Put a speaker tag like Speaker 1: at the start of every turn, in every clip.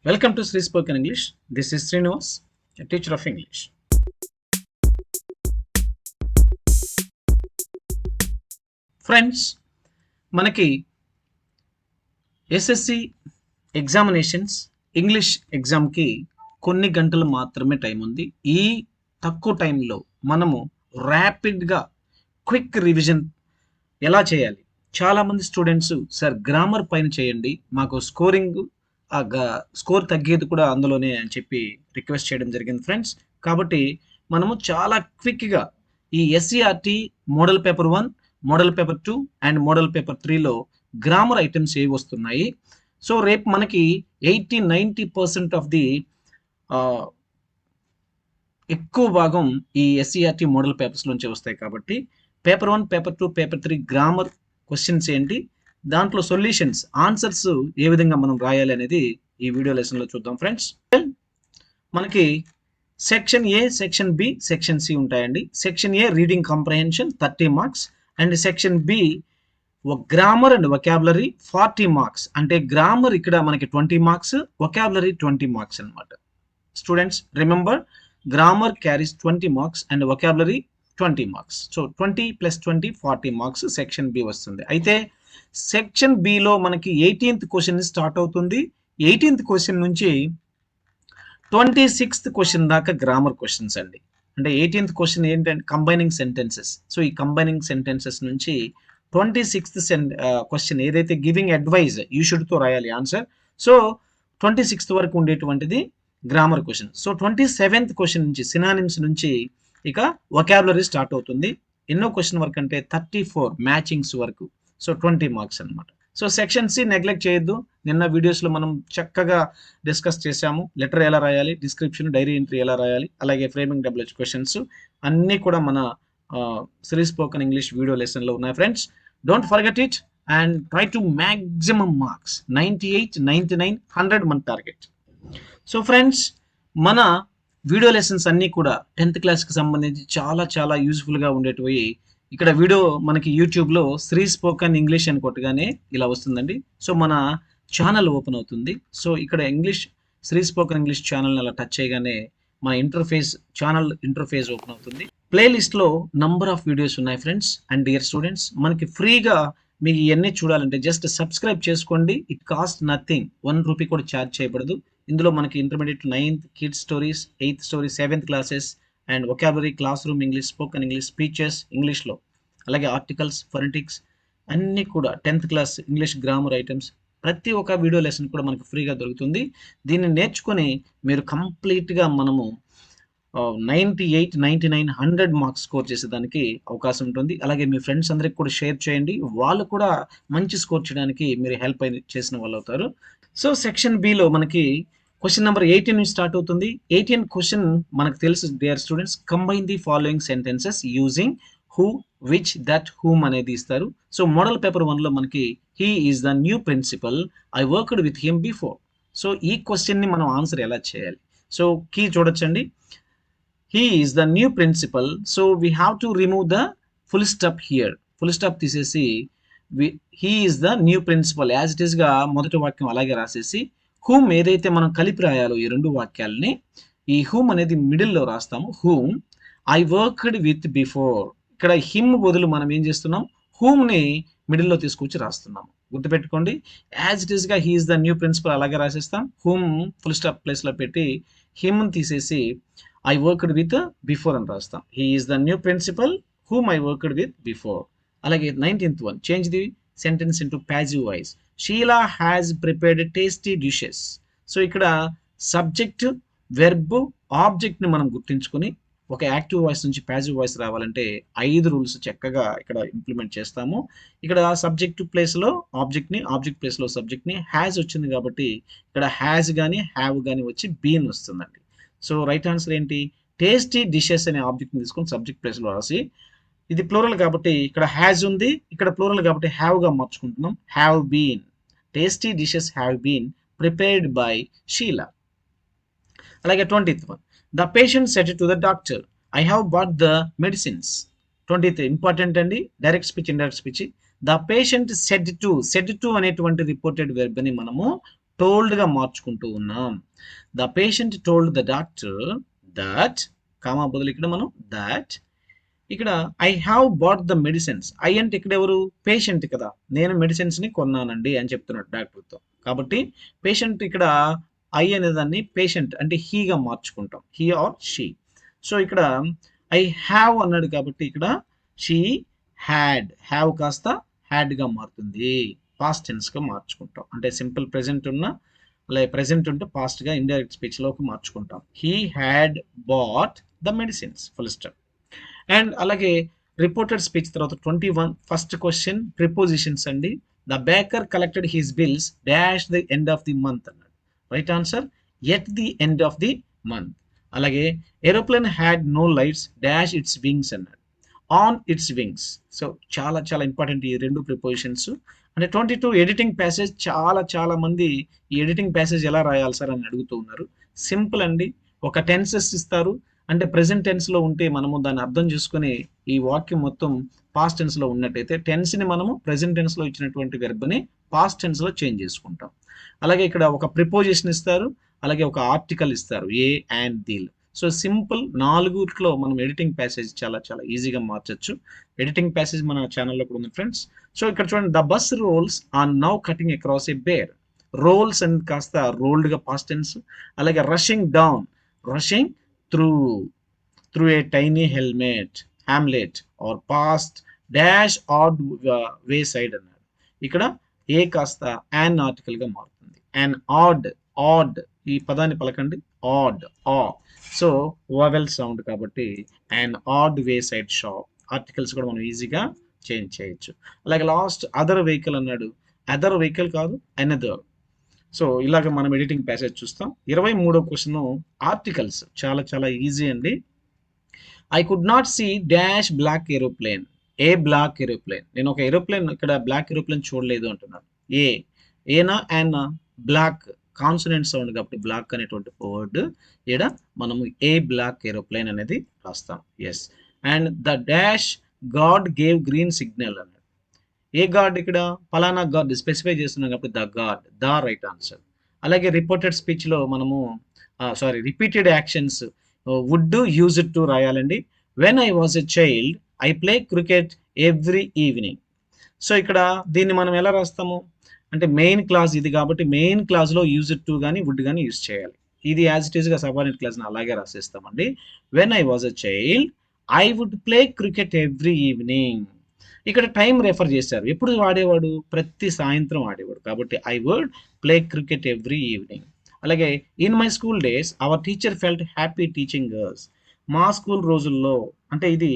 Speaker 1: Welcome to Sri Spoken English. This is Srinivas, a teacher of English. Friends, మనకి SSC examinations English ఎగ్జామ్కి కొన్ని గంటలు మాత్రమే time ఉంది. ఈ తక్కువ టైంలో మనము ర్యాపిడ్గా క్విక్ రివిజన్ ఎలా చేయాలి? చాలామంది స్టూడెంట్స్ సార్ గ్రామర్ పైన చేయండి, మాకు స్కోర్ తగ్గేది కూడా అందులోనే అని చెప్పి రిక్వెస్ట్ చేయడం జరిగింది ఫ్రెండ్స్. కాబట్టి మనము చాలా క్విక్గా ఈ SCRT model paper 1, model paper 2 and model paper 3లో గ్రామర్ ఐటమ్స్ ఏవి వస్తున్నాయి. సో రేపు మనకి 80-90% ఆఫ్ ది ఎక్కువ భాగం ఈ ఎస్సీఆర్టీ మోడల్ పేపర్స్ నుంచి వస్తాయి. కాబట్టి paper 1, paper 2, paper 3 grammar questions ఏంటి, దాంట్లో సొల్యూషన్స్, ఆన్సర్స్ ఏ విధంగా మనం రాయాలి అనేది ఈ వీడియో లెసన్లో చూద్దాం ఫ్రెండ్స్. మనకి section A, section B, section C ఉంటాయండి. Section A reading comprehension 30 marks and section B grammar and vocabulary 40 marks. అంటే గ్రామర్ ఇక్కడ మనకి 20 మార్క్స్, వొకాబులరీ 20 మార్క్స్ అనమాట. Students remember, grammar carries 20 marks and vocabulary 20 marks. So 20 + 20 40 marks section B వస్తుంది. అయితే section below మనకి 18th question start అవుతుంది. 18th question నుంచి 26th question దాకా గ్రామర్ క్వశ్చన్స్ అండి. అంటే 18th క్వశ్చన్ ఏంటంటే కంబైనింగ్ సెంటెన్సెస్. సో ఈ కంబైనింగ్ సెంటెన్సెస్ నుంచి 26th క్వశ్చన్ ఏదైతే గివింగ్ అడ్వైజ్ యూ షుడ్తో రాయాలి ఆన్సర్. సో 26th వరకు ఉండేటువంటిది grammar question. So 27th question నుంచి సినానిమ్స్ నుంచి ఇక వొకాబులరీ స్టార్ట్ అవుతుంది. ఎన్నో క్వశ్చన్ వరకు అంటే 34 మ్యాచింగ్స్ వరకు. సో 20 మార్క్స్ అనమాట. సో సెక్షన్ సి నెగ్లెక్ట్ చేయొద్దు. నిన్న వీడియోస్లో మనం చక్కగా డిస్కస్ చేసాము. లెటర్ ఎలా రాయాలి, డిస్క్రిప్షన్, డైరీ ఎంట్రీ ఎలా రాయాలి, అలాగే ఫ్రేమింగ్ డబ్ల్యూహెచ్ క్వశ్చన్స్ అన్నీ కూడా మన శ్రీ స్పోకెన్ ఇంగ్లీష్ వీడియో లెసన్లో ఉన్నాయి friends. Don't forget it and try to maximum marks 98, 99, 100 మన టార్గెట్. సో ఫ్రెండ్స్, మన వీడియో లెసన్స్ అన్నీ కూడా 10th క్లాస్కి సంబంధించి చాలా చాలా యూస్ఫుల్గా ఉండేటివి. ఇక్కడ వీడియో మనకి యూట్యూబ్లో శ్రీ స్పోకెన్ ఇంగ్లీష్ అని కొట్టగానే ఇలా వస్తుందండి. సో మన ఛానల్ ఓపెన్ అవుతుంది. సో ఇక్కడ శ్రీ స్పోకెన్ ఇంగ్లీష్ ఛానల్ని అలా టచ్ చేయగానే మన ఛానల్ ఇంటర్ఫేస్ ఓపెన్ అవుతుంది. ప్లేలిస్ట్లో నంబర్ ఆఫ్ వీడియోస్ ఉన్నాయి ఫ్రెండ్స్. అండ్ డియర్ స్టూడెంట్స్, మనకి ఫ్రీగా మీకు ఇవన్నీ చూడాలంటే జస్ట్ సబ్స్క్రైబ్ చేసుకోండి. ఇట్ కాస్ట్ నథింగ్, 1 రూపీ కూడా ఛార్జ్ చేయబడదు. ఇందులో మనకి intermediate 9th kids stories, 8th stories, 7th classes and vocabulary, class room English, spoken English, speeches ఇంగ్లీష్లో, అలాగే ఆర్టికల్స్, ఫొనెటిక్స్ అన్నీ కూడా 10th class English grammar items ప్రతి ఒక్క వీడియో లెసన్ కూడా మనకు ఫ్రీగా దొరుకుతుంది. దీన్ని నేర్చుకొని మీరు కంప్లీట్గా మనము 98, 99, 100 మార్క్స్ స్కోర్ చేసేదానికి అవకాశం ఉంటుంది. అలాగే మీ ఫ్రెండ్స్ అందరికి కూడా షేర్ చేయండి. వాళ్ళు కూడా మంచి స్కోర్ చేయడానికి మీరు హెల్ప్ చేసిన వాళ్ళు అవుతారు. సో సెక్షన్ బిలో మనకి క్వశ్చన్ నెంబర్ 18 నుంచి స్టార్ట్ అవుతుంది. 18 క్వశ్చన్ మనకు తెలుసు dear students. Combine the following sentences using who, which, that, whom అనేది ఇస్తారు. సో మోడల్ పేపర్ 1లో మనకి he is the new principal, I worked with him before. So ఈ క్వశ్చన్ని మనం ఆన్సర్ ఎలా చేయాలి? సో కీ చూడొచ్చండి. He is the new principal. So we have to remove the full stop here. Full stop తీసేసి he is the new principal as it ఈస్గా మొదటి వాక్యం అలాగే రాసేసి హూమ్ ఏదైతే మనం కలిపి రాయాలో ఈ 2 వాక్యాలని, ఈ హూమ్ అనేది మిడిల్లో రాస్తాము. Whom I worked with before. ఇక్కడ హిమ్ బదులు మనం ఏం చేస్తున్నాం, హూమ్ని మిడిల్లో తీసుకొచ్చి రాస్తున్నాము. గుర్తుపెట్టుకోండి, యాజ్ ఇట్ ఈస్గా he is the new principal అలాగే రాసేస్తాం. హూమ్ ఫుల్ స్టాప్ ప్లేస్లో పెట్టి హిమ్ని తీసేసి ఐ వర్క్డ్ విత్ బిఫోర్ అని రాస్తాం. He is the new principal whom I worked with before. అలాగే 19th one, change the sentence into passive voice. Sheela has prepared tasty dishes. So ఇక్కడ subject, verb, ఆబ్జెక్ట్ని మనం గుర్తించుకొని ఒక యాక్టివ్ వాయిస్ నుంచి passive voice రావాలంటే 5 రూల్స్ చక్కగా ఇక్కడ ఇంప్లిమెంట్ చేస్తాము. ఇక్కడ సబ్జెక్ట్ ప్లేస్లో ఆబ్జెక్ట్ని, ఆబ్జెక్ట్ ప్లేస్లో సబ్జెక్ట్ని, హ్యాజ్ వచ్చింది కాబట్టి ఇక్కడ హ్యాజ్ కానీ హ్యావ్ కానీ వచ్చి బీన్ వస్తుందండి. సో రైట్ ఆన్సర్ ఏంటి, టేస్టీ డిషెస్ అనే ఆబ్జెక్ట్ని తీసుకొని సబ్జెక్ట్ ప్లేస్లో రాసి, ఇది ప్లూరల్ కాబట్టి ఇక్కడ హ్యాజ్ ఉంది, ఇక్కడ ప్లూరల్ కాబట్టి హ్యావ్గా మార్చుకుంటున్నాం. Have been, tasty dishes have been prepared by Sheela. అలాగే 20th one, the patient said to the doctor I have bought the medicines. 20th important అండి, direct speech, indirect speech. The patient said to అనేటువంటి reported వెర్బ్ని మనము టోల్డ్గా మార్చుకుంటూ ఉన్నాం. The patient told the doctor that, comma బదులు ఇక్కడ మనం దట్, ఇక్కడ I have bought the medicines. I అంటే ఇక్కడ ఎవరు? పేషెంట్ కదా, నేను మెడిసిన్స్ని కొన్నానండి అని చెప్తున్నాడు డాక్టర్తో. కాబట్టి పేషెంట్ ఇక్కడ ఐ అనే దాన్ని పేషెంట్ అంటే హీగా మార్చుకుంటాం, హీ ఆర్ షీ. సో ఇక్కడ ఐ హ్యావ్ అన్నాడు కాబట్టి ఇక్కడ షీ హ్యాడ్, హ్యావ్ కాస్త హ్యాడ్గా మారుతుంది, పాస్ట్ టెన్స్గా మార్చుకుంటాం. అంటే సింపుల్ ప్రెజెంట్ ఉన్న, అలాగే ప్రెజెంట్ ఉంటే పాస్ట్గా ఇండైరెక్ట్ స్పీచ్లోకి మార్చుకుంటాం. He had bought the medicines, full stop. And అలాగే రిపోర్టెడ్ స్పీచ్ తర్వాత 21 ఫస్ట్ క్వశ్చన్ ప్రిపోజిషన్స్ అండి. The baker collected his bills dash the end of the month అన్నాడు. Right answer at the end of the month. అలాగే aeroplane had no lights dash its wings అన్నాడు, on its wings. So చాలా చాలా important ఈ రెండు prepositions. అంటే 22 editing passage. చాలా మంది ఈ ఎడిటింగ్ ప్యాసేజ్ ఎలా రాయాలి సార్ అని అడుగుతూ ఉన్నారు. సింపుల్ అండి, ఒక టెన్సెస్ ఇస్తారు, అంటే ప్రెసెంట్ టెన్స్లో ఉంటే మనము దాన్ని అర్థం చేసుకుని ఈ వాక్యం మొత్తం పాస్ట్ టెన్స్లో ఉన్నట్టయితే టెన్స్ని మనము ప్రెసెంట్ టెన్స్లో ఇచ్చినటువంటి వెర్బ్ని పాస్ట్ టెన్స్లో చేంజ్ చేసుకుంటాం. అలాగే ఇక్కడ ఒక ప్రిపోజిషన్ ఇస్తారు, అలాగే ఒక ఆర్టికల్ ఇస్తారు, ఏ అండ్ దీల్. సో సింపుల్ 4 మనం ఎడిటింగ్ ప్యాసేజ్ చాలా ఈజీగా మార్చచ్చు. ఎడిటింగ్ ప్యాసేజ్ మన ఛానల్లో కూడా ఉంది ఫ్రెండ్స్. సో ఇక్కడ చూడండి, the bus rolls are now cutting across a bear. Rolls and కాస్త రోల్డ్గా పాస్ట్ టెన్స్. అలాగే rushing down, rushing through a tiny hamlet or past dash odd wayside అన్నాడు. ఇక్కడ ఏ కాస్త యాన్ ఆర్టికల్ గా మారుతుంది. అండ్ ఆడ్ ఈ పదాన్ని పలకండి, odd a. So vowel sound కాబట్టి an odd wayside shop. Articles కూడా మనం ఈజీగా చేంజ్ చేయొచ్చు. అలాగే లాస్ట్ అదర్ వెహికల్ అన్నాడు, అదర్ వెహికల్ కాదు, అనదర్. సో ఇలాగ మనం ఎడిటింగ్ ప్యాసేజ్ చూస్తాం. 23వ క్వశ్చన్ ఆర్టికల్స్ చాలా ఈజీ అండి. I could not see dash black aeroplane, a black aeroplane. నేను ఒక ఏరోప్లేన్ ఇక్కడ బ్లాక్ ఏరోప్లేన్ చూడలేదు అంటున్నాను. ఏనా అండ్ బ్లాక్ కాన్సనెంట్ సౌండ్ కాబట్టి బ్లాక్ అనేటువంటి వర్డ్ ఇక్కడ మనము ఏ బ్లాక్ ఏరోప్లేన్ అనేది రాస్తాం. Yes. And the dash god gave green signal అన్నాడు. ఏ గాడ్, ఇక్కడ పలానా గాడ్ స్పెసిఫై చేస్తున్నాం కాబట్టి the god, the right answer. అలాగే రిపోర్టెడ్ స్పీచ్లో మనము repeated actions would use it to రాయాలండి. When I was a child I play cricket every evening. So ఇక్కడ దీన్ని మనం ఎలా రాస్తాము అంటే మెయిన్ క్లాస్ ఇది కాబట్టి మెయిన్ క్లాస్లో యూజ్ ఇట్ టు కానీ వుడ్ కానీ యూజ్ చేయాలి. ఇది యాజ్ ఇట్ ఈస్గా సబార్డినేట్ క్లాస్ని అలాగే రాసేస్తామండి. When I was a child I would play cricket every evening. ఇక్కడ టైం రెఫర్ చేశారు, ఎప్పుడు వాడేవాడు? ప్రతి సాయంత్రం ఆడేవాడు కాబట్టి I would play cricket every evening. అలాగే in my school days our teacher felt happy teaching us. మా స్కూల్ రోజుల్లో అంటే ఇది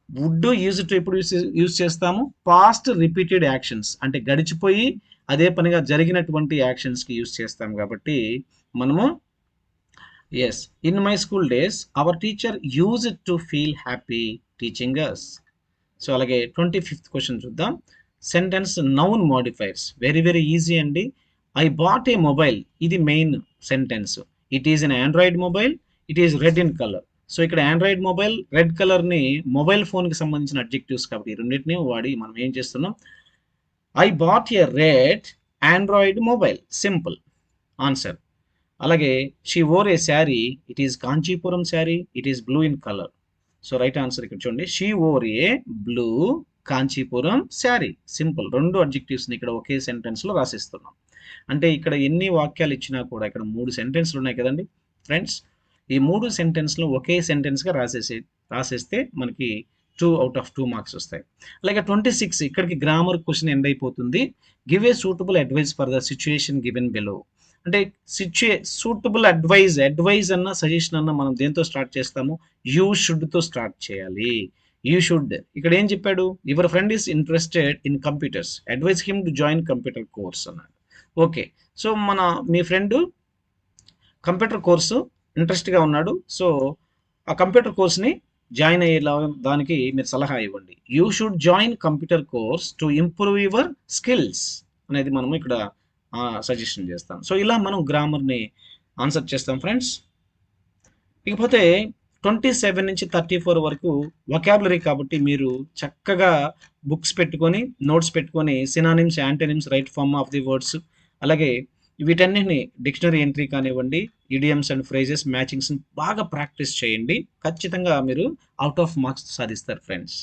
Speaker 1: వుడ్ యూజ్ టు ఎప్పుడు యూజ్ చేస్తాము? పాస్ట్ రిపీటెడ్ యాక్షన్స్ అంటే గడిచిపోయి అదే పనిగా జరిగినటువంటి యాక్షన్స్కి యూజ్ చేస్తాం కాబట్టి మనము yes, in my school days our teacher use it to feel happy teaching us. So అలాగే 25th క్వశ్చన్ చూద్దాం. Sentence noun modifiers very easy అండి. ఐ బాట్ ఏ మొబైల్, ఇది main sentence. It is an Android mobile, it is red in colour. So ఇక్కడ Android mobile, red కలర్ని mobile ఫోన్కి సంబంధించిన adjectives కాబట్టి ఈ రెండింటిని వాడి మనం ఏం చేస్తున్నాం? I bought a red android mobile, simple answer. అలాగే she wore a sari, it is Kanchipuram sari, it is blue in colour. So right answer ఇక్కడ చూడండి, she wore a blue Kanchipuram sari, simple. 2 అడ్జెక్టివ్స్ని ఇక్కడ ఒకే సెంటెన్స్లో రాసిస్తున్నాం. అంటే ఇక్కడ ఎన్ని వాక్యాలు ఇచ్చినా కూడా ఇక్కడ 3 సెంటెన్స్లు ఉన్నాయి కదండి ఫ్రెండ్స్. ఈ 3 సెంటెన్స్లో ఒకే సెంటెన్స్గా రాసేస్తే మనకి 2 out of 2 మార్క్స్ వస్తాయి. అలాగే 26 ఇక్కడికి గ్రామర్ క్వశ్చన్ ఎండ్ అయిపోతుంది. Give a suitable advice for the situation given below. అంటే సూటబుల్ అడ్వైజ్ అన్న సజెషన్ అన్న మనం దేంతో స్టార్ట్ చేస్తాము? యూ షుడ్తో స్టార్ట్ చేయాలి. యూ షుడ్ ఇక్కడ ఏం చెప్పాడు? Your friend is interested in computers, advise him to join computer course అన్నాడు. ఓకే, సో మీ ఫ్రెండ్ కంప్యూటర్ కోర్సు ఇంట్రెస్ట్గా ఉన్నాడు, సో ఆ కంప్యూటర్ కోర్స్ని జాయిన్ అయ్యేలా దానికి మీరు సలహా ఇవ్వండి. You should join computer course to improve your skills అనేది మనము ఇక్కడ సజెషన్ చేస్తాం. సో ఇలా మనం గ్రామర్ని ఆన్సర్ చేస్తాం ఫ్రెండ్స్. ఇకపోతే 27 నుంచి 34 వరకు వొకాబులరీ కాబట్టి మీరు చక్కగా బుక్స్ పెట్టుకొని నోట్స్ పెట్టుకొని synonyms, antonyms, right form of the words, అలాగే వీటన్నిటిని డిక్షనరీ ఎంట్రీ కానివ్వండి, ఇడియమ్స్ అండ్ ఫ్రేజెస్ మ్యాచింగ్స్‌ని బాగా ప్రాక్టీస్ చేయండి. ఖచ్చితంగా మీరు ఔట్ ఆఫ్ మార్క్స్ సాధిస్తారు ఫ్రెండ్స్.